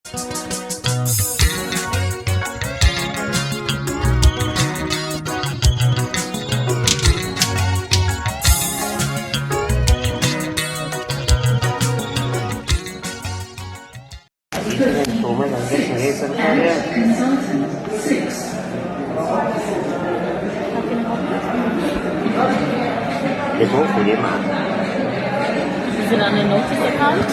Is it on a notice account?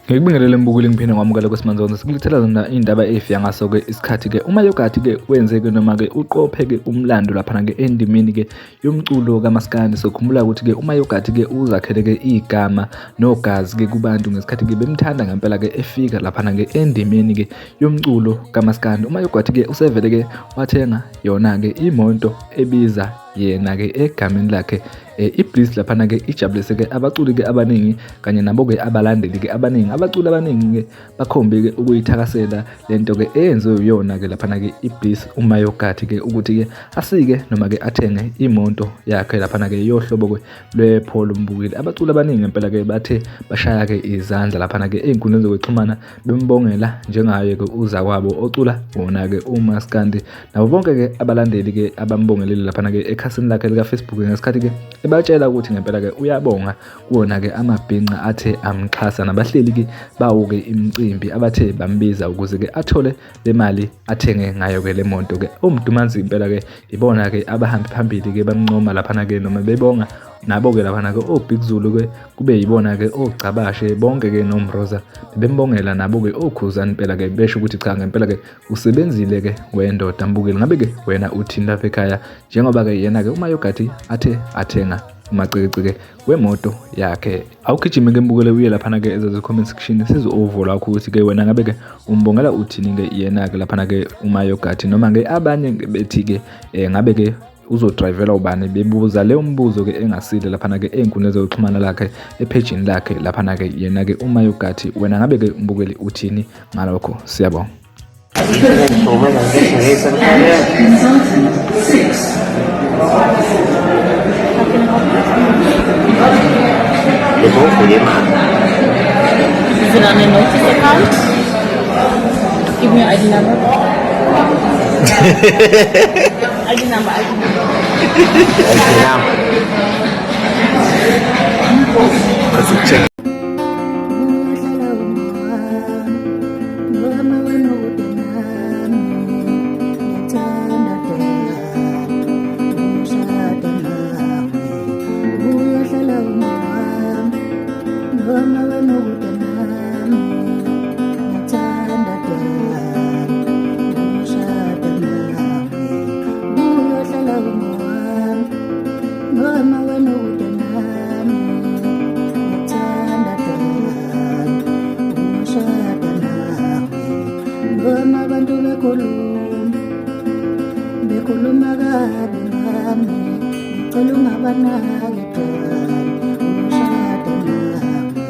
Ngikubingelele mbukeli ngiphinde ngamukela kwesimanje sikulethela zona indaba efika ngaso ke isikhathi ke uma yogathi ke wenzeke noma ke uqophe ke umlando lapha ke endimeni ke yomculo kaMaskandi. Sokhumbula ukuthi ke uma yogathi ke uzakhele ke igama nogazi ke kubantu ngesikhathi ke bemthanda ngempela ke efika lapha ke endimeni ke yomculo kaMaskandi. Uma yogathi ke usevele ke wathenga yona ke imoto ebiza yena ke egameni lakhe iBliss lapha ke ijabulise ke abaculi ke abaningi kanye nabo ke abalandeli ke abaningi. Abaculi abaningi ke bakhombe ke ukuyithakasela lento ke eyenziwe uyona ke lapha ke iBliss uma yogathi ke ukuthi ke asike noma ke athenge imoto yakhe lapha ke yohlobo ke lwePholo Mbukeli. Abaculi abaningi ngempela ke bathe bashaya ke izandla lapha ke einkundleni zokuxhumana bembongela njengaye ke uza kwabo ocula wona ke uMaskandi. Nabo bonke ke abalandeli ke abambongelele lapha ke ekhasini lakhe lika Facebook ngesikhathi ke ebatshela ukuthi ngempela ke uyabonga kuona ke amabhinqa athe amxhasa nabahleli ke bawo ke imicimbi abathe bambiza ukuze ke athole le mali athenge ngayo ke le monto ke. Umdumanzi impela ke ibona ke abahambi phambili ke bamncoma lapha ke noma bebonga nabo ke lapha ke oBig Zulu ke kube yibona ke ogcabashe bonke ke noMroza bembongela nabo ke okhuzani impela ke besho ukuthi cha ngempela ke usebenzile ke wendoda Mbukeli. Ngabe ke wena uthini lapha ekhaya njengoba ke yena ke uma yogathi athe athenga umacece wemoto yakhe? Awugijime ke Mbukeli uye lapha ke eza comment section sizo-over lakho ukuthi ke wena ngabe ke umbongela uthini ke yena ke lapha ke uma yogathi noma ke abanye bethi ke ngabe ke uzodrivela ubani bebuza le umbuzo ke engasile lapha ke einkundleni zokuxhumana lakhe epagini lakhe lapha ke yena ke uma yogathi wena ngabe ke Mbukeli uthini ngalokho? Siyabonga. Is it on a notice account? Give me your ID number. ID number. Let's check. Bekhuluma kabi ngami, ngicela ungabanaki ushada nami.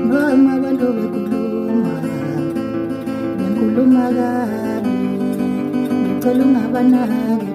Noma abantu bekhuluma kabi, ngicela ungabanaki